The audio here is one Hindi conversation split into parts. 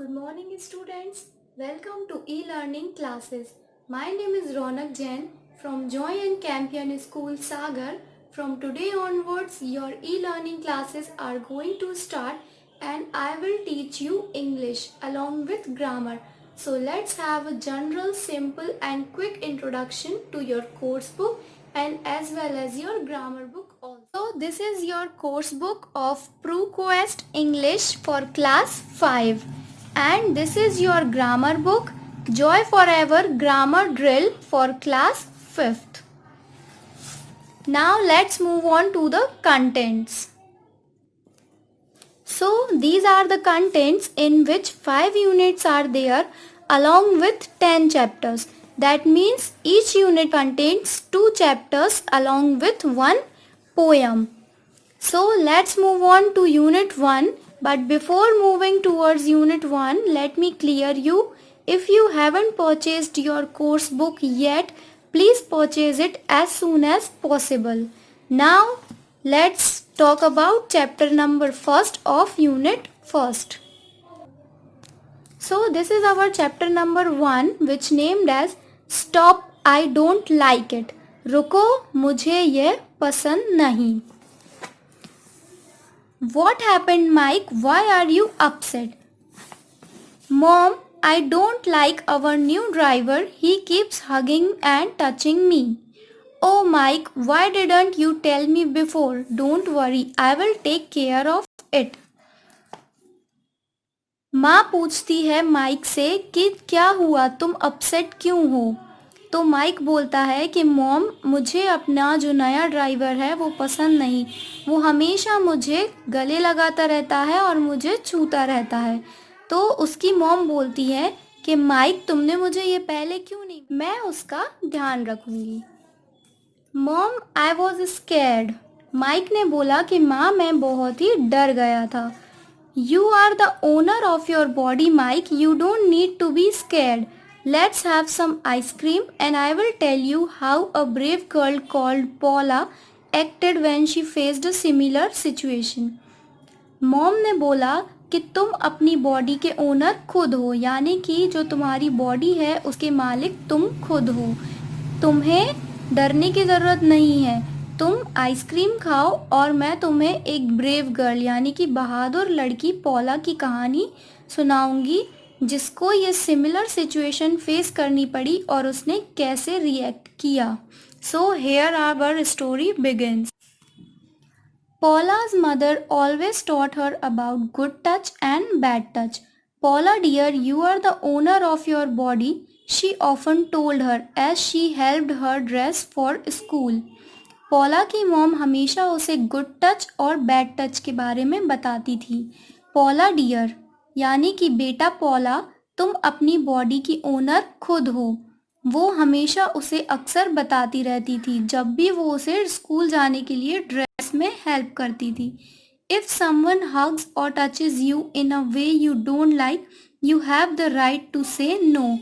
Good morning students. Welcome to e-learning classes. My name is Ronak Jain from Joy and Campion School Sagar. From today onwards your e-learning classes are going to start and I will teach you English along with grammar. So let's have a general, simple and quick introduction to your course book and as well as your grammar book also. So this is your course book of ProQuest English for class 5 and this is your grammar book Joy Forever Grammar Drill for class 5th. Now let's move on to the contents. So these are the contents in which 5 units are there along with 10 chapters. That means each unit contains 2 chapters along with 1 poem. So let's move on to unit 1. But before moving towards unit 1, let me clear you. If you haven't purchased your course book yet, please purchase it as soon as possible. Now let's talk about chapter number 1st of unit 1st. So this is our chapter number 1 which named as Stop, I don't like it. रुको, मुझे ये पसंद नहीं. What happened, Mike? Why are you upset? Mom, I don't like our new driver. He keeps hugging and touching me. Oh, Mike, why didn't you tell me before? Don't worry, I will take care of it. माँ पूछती है माइक से कि क्या हुआ, तुम अपसेट क्यों हो? तो माइक बोलता है कि मॉम, मुझे अपना जो नया ड्राइवर है वो पसंद नहीं. वो हमेशा मुझे गले लगाता रहता है और मुझे छूता रहता है. तो उसकी मॉम बोलती है कि माइक, तुमने मुझे ये पहले क्यों नहीं, मैं उसका ध्यान रखूंगी. Mom, I was scared. Mike ने बोला कि माँ, मैं बहुत ही डर गया था. You are the owner of your body, Mike. You don't need to be scared. Let's have some ice cream and I will tell you how a brave girl called Paula acted when she faced a similar situation. Mom ने बोला कि तुम अपनी बॉडी के ओनर खुद हो, यानी कि जो तुम्हारी बॉडी है उसके मालिक तुम खुद हो. तुम्हें डरने की ज़रूरत नहीं है. तुम आइसक्रीम खाओ और मैं तुम्हें एक ब्रेव गर्ल यानी कि बहादुर लड़की पॉला की कहानी सुनाऊंगी जिसको ये सिमिलर सिचुएशन फेस करनी पड़ी और उसने कैसे रिएक्ट किया. So here our story begins. Paula's mother always taught her about good touch and bad touch. Paula dear, you are the owner of your body, she often told her as she helped her dress for school. पॉला की मॉम हमेशा उसे गुड टच और बैड टच के बारे में बताती थी. पॉला डियर यानी कि बेटा पॉला, तुम अपनी बॉडी की ओनर खुद हो. वो हमेशा उसे अक्सर बताती रहती थी जब भी वो उसे स्कूल जाने के लिए ड्रेस में हेल्प करती थी. इफ समवन हग्स और touches you in a way you don't like, you have the right to say no.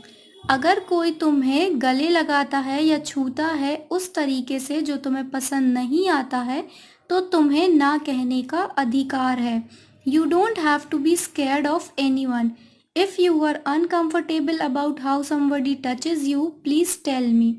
अगर कोई तुम्हें गले लगाता है या छूता है उस तरीके से जो तुम्हें पसंद नहीं आता है तो तुम्हें ना कहने का अधिकार है. You don't have to be scared of anyone. If you are uncomfortable about how somebody touches you, please tell me.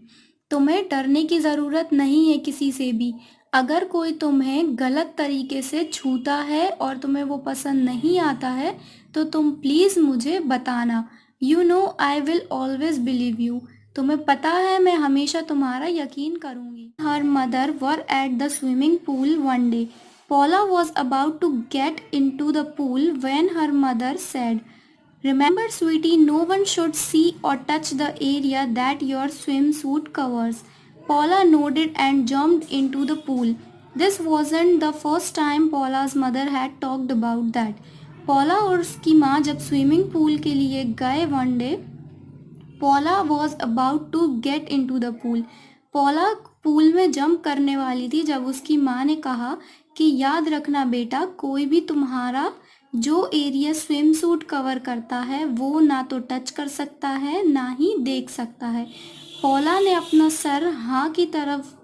तुम्हें डरने की ज़रूरत नहीं है किसी से भी. अगर कोई तुम्हें गलत तरीके से छूता है और तुम्हें वो पसंद नहीं आता है तो तुम प्लीज़ मुझे बताना. You know I will always believe you. तुम्हें पता है मैं हमेशा तुम्हारा यकीन करूँगी. Her mother were at the swimming pool one day. Paula was about to get into the pool when her mother said, "Remember, sweetie, no one should see or touch the area that your swimsuit covers." Paula nodded and jumped into the pool. This wasn't the first time Paula's mother had talked about that. पॉला और उसकी माँ जब स्विमिंग पूल के लिए गए one day, Paula was about to get into the pool. Paula pool में जंप करने वाली थी जब उसकी माँ ने कहा कि याद रखना बेटा, कोई भी तुम्हारा जो एरिया स्विम सूट कवर करता है वो ना तो टच कर सकता है ना ही देख सकता है. पॉला ने अपना सर हाँ की तरफ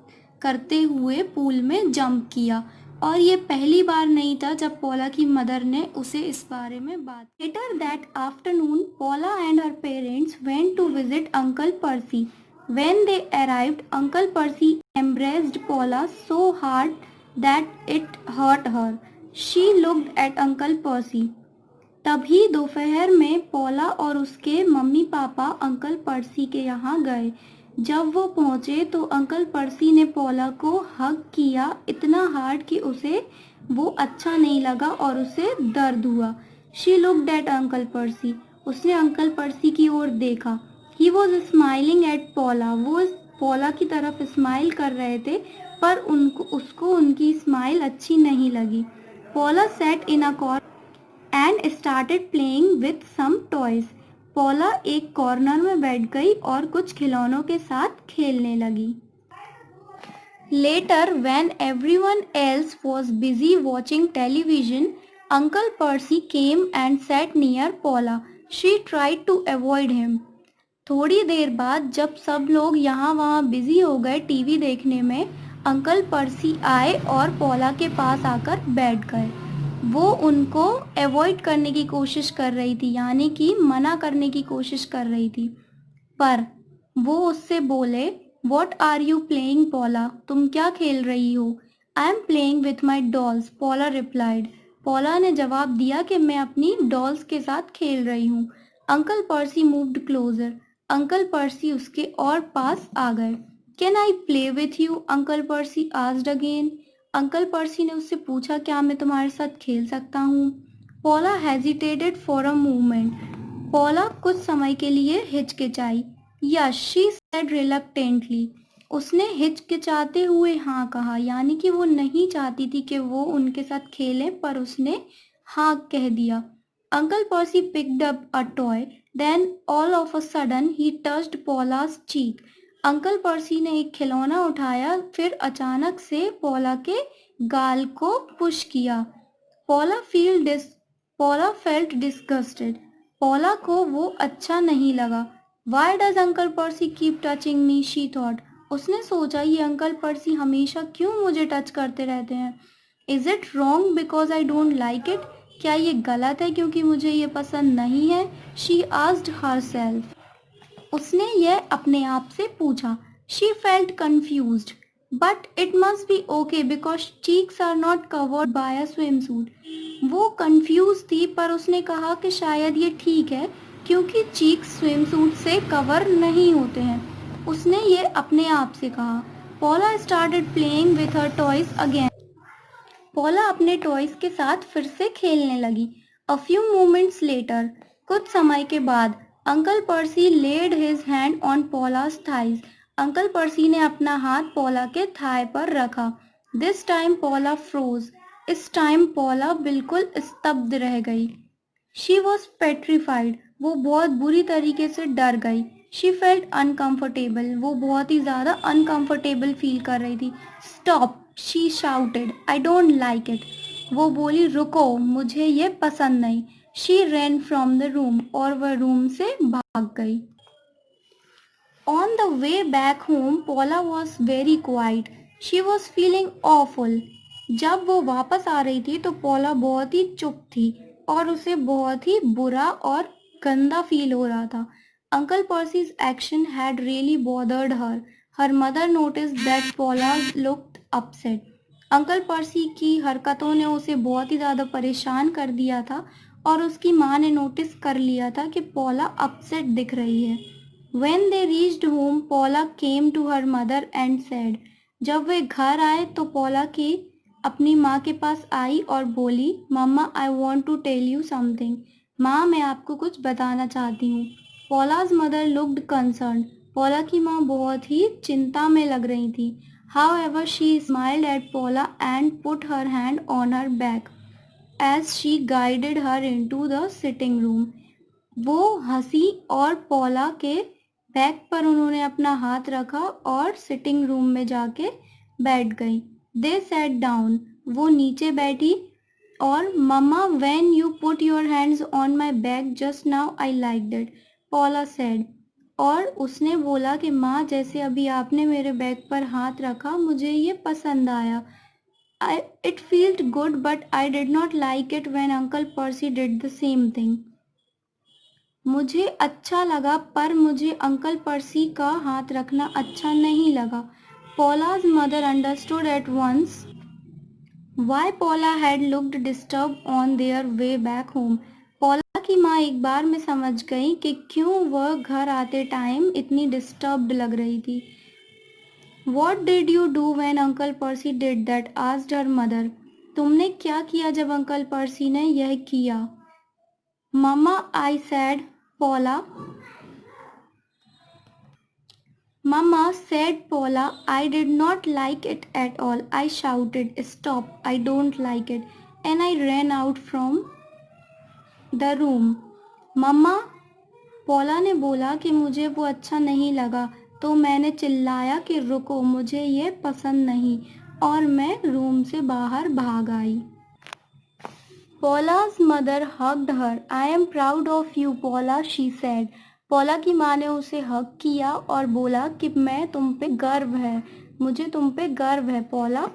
करते हुए पूल में जंप किया. और ये पहली बार नहीं था जब पॉला की मदर ने उसे इस बारे में बात। Later that afternoon Paula and her parents went to visit uncle Percy. When they arrived, Uncle Percy embraced Paula so hard that it hurt her. She looked at Uncle Percy. तभी दोपहर में पॉला और उसके मम्मी पापा अंकल पर्सी के यहाँ गए। जब वो पहुँचे तो अंकल पर्सी ने पॉला को हग किया इतना हार्ड कि उसे वो अच्छा नहीं लगा और उसे दर्द हुआ। शी लुक्ड एट अंकल पर्सी। उसने अंकल पर्सी की ओर देखा। He was smiling at पॉला। वो पॉला की तरफ स्माइल कर रहे थे पर उसको उनकी स्माइल अच्छी नहीं लगी। Paula sat in a corner and started playing with some toys. Paula एक कॉर्नर में बैठ गई और कुछ खिलौनों के साथ खेलने लगी। Later, when everyone else was busy watching television, Uncle Percy came and sat near Paula. She tried to avoid him. थोड़ी देर बाद जब सब लोग यहाँ वहाँ बिजी हो गए टीवी देखने में, अंकल पर्सी आए और पॉला के पास आकर बैठ गए। वो उनको अवॉइड करने की कोशिश कर रही थी, यानी कि मना करने की कोशिश कर रही थी, पर वो उससे बोले, what are you playing Paula? तुम क्या खेल रही हो? I am playing with my dolls, Paula replied. Paula ने जवाब दिया कि मैं अपनी डॉल्स के साथ खेल रही हूँ। Uncle Percy moved closer. Uncle Percy उसके और पास आ गए। Can I play with you? Uncle Percy asked again. Uncle Percy ने उससे पूछा, क्या मैं तुम्हारे साथ खेल सकता हूँ? Paula hesitated for a moment. Paula कुछ समय के लिए हिचकिचाई। Yes, she said reluctantly. उसने हिचकिचाते हुए हाँ कहा, यानी कि वो नहीं चाहती थी कि वो उनके साथ खेलें, पर उसने हाँ कह दिया। Uncle Percy picked up a toy, then all of a sudden he touched Paula's cheek. Uncle Percy ने एक खिलौना उठाया, फिर अचानक से पॉला के गाल को पुश किया। पॉला फेल्ट डिस्गस्टेड। पॉला को वो अच्छा नहीं लगा। Why does uncle pursed keep touching me? She thought. उसने सोचा, ये अंकल पर्सी हमेशा क्यों मुझे टच करते रहते हैं? Is it wrong because I don't like it? क्या ये गलत है क्योंकि मुझे ये पसंद नहीं है? She asked herself. उसने यह अपने आप से पूछा। She felt confused, but it must be okay because cheeks are not covered by a swim suit. वो कंफ्यूज थी, पर उसने कहा कि शायद ये ठीक है क्योंकि चीक्स स्विम सूट से कवर नहीं होते हैं। उसने ये अपने आप से कहा। पॉला started playing with her toys again. पॉला अपने टॉयज के साथ फिर से खेलने लगी। अ फ्यू मोमेंट्स लेटर, कुछ समय के बाद, uncle Percy laid his hand on Paula's thighs. Uncle Percy ने अपना हाथ पॉला के थाई पर रखा। This time Paula froze. इस टाइम पॉला बिल्कुल स्तब्ध रह गई। She was petrified. वो बहुत बुरी तरीके से डर गई। She felt uncomfortable. वो बहुत ही ज़्यादा अनकम्फर्टेबल फील कर रही थी। Stop, she shouted, I don't like it. वो बोली, रुको, मुझे ये पसंद नहीं। She ran from the room. और वह रूम से भाग गई। On the way back home, Paula was very quiet. She was feeling awful. जब वो वापस आ रही थी तो पॉला बहुत ही चुप थी और उसे बहुत ही बुरा और गंदा फील हो रहा था। Uncle Percy's action had really bothered her. Her mother noticed that Paula looked upset. Uncle Percy की हरकतों ने उसे बहुत ही ज़्यादा परेशान कर दिया था और उसकी माँ ने नोटिस कर लिया था कि पॉला अपसेट दिख रही है। When they reached home, Paula came to her mother and said, जब वे घर आए तो पॉला की अपनी माँ के पास आई और बोली, mamma I want to tell you something. माँ, मैं आपको कुछ बताना चाहती हूँ। पॉला's mother looked concerned. पॉला की माँ बहुत ही चिंता में लग रही थी। However, she smiled at Paula and put her hand on her back as she guided her into the sitting room. वो हंसी और पॉला के बैक पर उन्होंने अपना हाथ रखा और सिटिंग रूम में जाके बैठ गई। They sat down. वो नीचे बैठी और mamma, when you put your hands on my back just now I like that, Paula said. और उसने बोला कि माँ, जैसे अभी आपने मेरे बैक पर हाथ रखा, मुझे ये पसंद आया। It felt good, but I did not like it when Uncle Percy did the same thing. मुझे अच्छा लगा पर मुझे अंकल पर्सी का हाथ रखना अच्छा नहीं लगा. Paula's mother understood at once why Paula had looked disturbed on their way back home. Paula की माँ एक बार में समझ गई कि क्यों वह घर आते टाइम इतनी डिस्टर्ब्ड लग रही थी. What did you do when Uncle Percy did that? asked her mother. तुमने क्या किया जब अंकल पर्सी ने यह किया? Mama, I said, Paula. Mama, said Paula, I did not like it at all. I shouted, stop, I don't like it. And I ran out from the room. Mama, Paula ने बोला कि मुझे वो अच्छा नहीं लगा, तो मैंने चिल्लाया कि रुको, मुझे ये पसंद नहीं, और मैं रूम से बाहर भाग आई. Paula's mother hugged her. I am proud of you, Paula, she said. Paula की माँ ने उसे हग किया और बोला कि मैं तुम पे गर्व है, मुझे तुम पे गर्व है, Paula.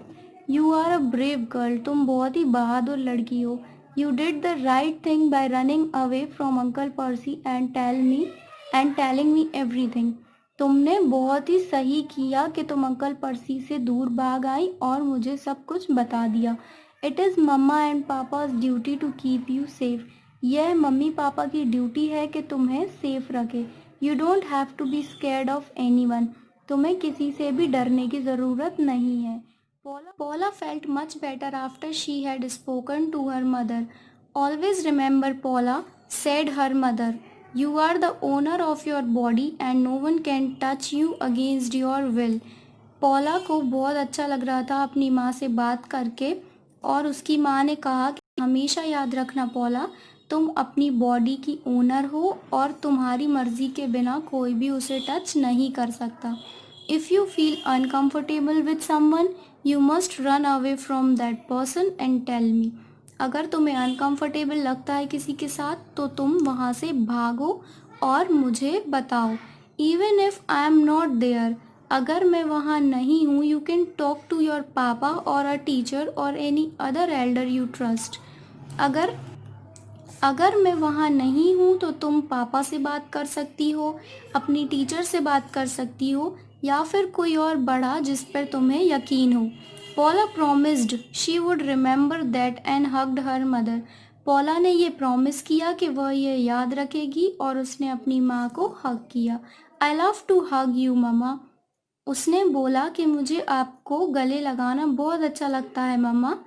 You are a brave girl. तुम बहुत ही बहादुर लड़की हो. You did the right thing by running away from Uncle Percy and telling me everything. तुमने बहुत ही सही किया कि तुम अंकल पर्सी से दूर भाग आई और मुझे सब कुछ बता दिया. It is Mama and Papa's duty to keep you safe. यह मम्मी पापा की ड्यूटी है कि तुम्हें सेफ रखे. You don't have to be scared of anyone. तुम्हें किसी से भी डरने की ज़रूरत नहीं है. Paula felt much better after she had spoken to her mother. Always remember, Paula, said her mother, you are the owner of your body and no one can touch you against your will. Paula को बहुत अच्छा लग रहा था अपनी माँ से बात करके, और उसकी माँ ने कहा कि हमेशा याद रखना पौला, तुम अपनी बॉडी की ओनर हो और तुम्हारी मर्जी के बिना कोई भी उसे टच नहीं कर सकता. If you feel uncomfortable with someone, you must run away from that person and tell me. अगर तुम्हें अनकम्फर्टेबल लगता है किसी के साथ, तो तुम वहाँ से भागो और मुझे बताओ. Even if I am not there, अगर मैं वहाँ नहीं हूँ, you can talk to your papa or a teacher or any other elder you trust. अगर मैं वहाँ नहीं हूँ तो तुम पापा से बात कर सकती हो, अपनी टीचर से बात कर सकती हो, या फिर कोई और बड़ा जिस पर तुम्हें यकीन हो. पॉला promised she would remember that and hugged her mother. पॉला ने ये प्रॉमिस किया कि वह ये याद रखेगी और उसने अपनी माँ को हग किया. I love to hug you mama. उसने बोला कि मुझे आपको गले लगाना बहुत अच्छा लगता है mamma.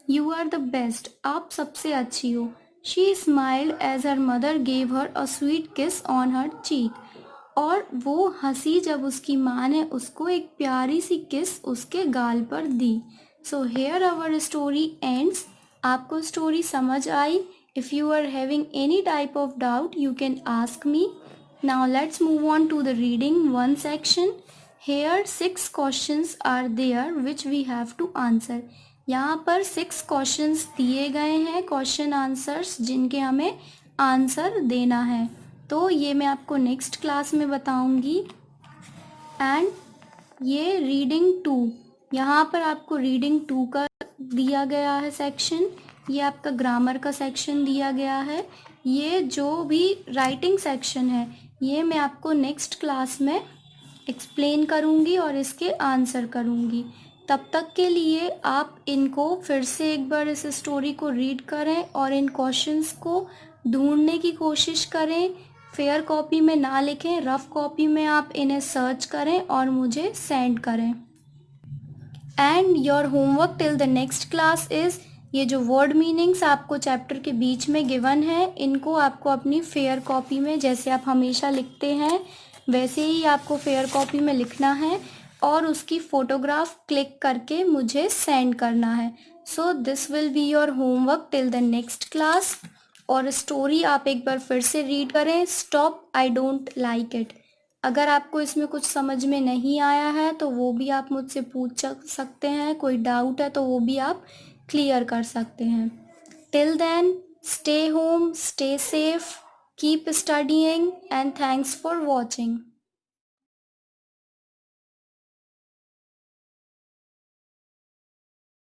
You are the best. आप सबसे अच्छी हो. She smiled as her mother gave her a sweet kiss on her cheek. और वो हंसी जब उसकी माँ ने उसको एक प्यारी सी किस उसके गाल पर दी. So here our story ends. आपको स्टोरी समझ आई? If you are having any type of doubt, you can ask me. Now let's move on to the reading one section. Here 6 questions are there which we have to answer. यहाँ पर 6 questions दिए गए हैं, क्वेश्चन आंसर्स जिनके हमें आंसर देना है. तो ये मैं आपको नेक्स्ट क्लास में बताऊंगी. एंड ये रीडिंग 2, यहाँ पर आपको रीडिंग 2 का दिया गया है सेक्शन. ये आपका ग्रामर का सेक्शन दिया गया है. ये जो भी राइटिंग सेक्शन है, ये मैं आपको नेक्स्ट क्लास में एक्सप्लेन करूँगी और इसके आंसर करूँगी. तब तक के लिए आप इनको फिर से एक बार इस स्टोरी को रीड करें और इन क्वेश्चंस को ढूंढने की कोशिश करें. फेयर कॉपी में ना लिखें, रफ कॉपी में आप इन्हें सर्च करें और मुझे सेंड करें. And your homework till the next class is, ये जो वर्ड मीनिंग्स आपको चैप्टर के बीच में गिवन है, इनको आपको अपनी फेयर कॉपी में, जैसे आप हमेशा लिखते हैं वैसे ही आपको फेयर कॉपी में लिखना है और उसकी फ़ोटोग्राफ क्लिक करके मुझे सेंड करना है. So this will be your homework till the next class. और स्टोरी आप एक बार फिर से रीड करें, stop I don't like it. अगर आपको इसमें कुछ समझ में नहीं आया है तो वो भी आप मुझसे पूछ सकते हैं, कोई डाउट है तो वो भी आप क्लियर कर सकते हैं. Till then, stay home, stay safe, keep studying, and thanks for watching.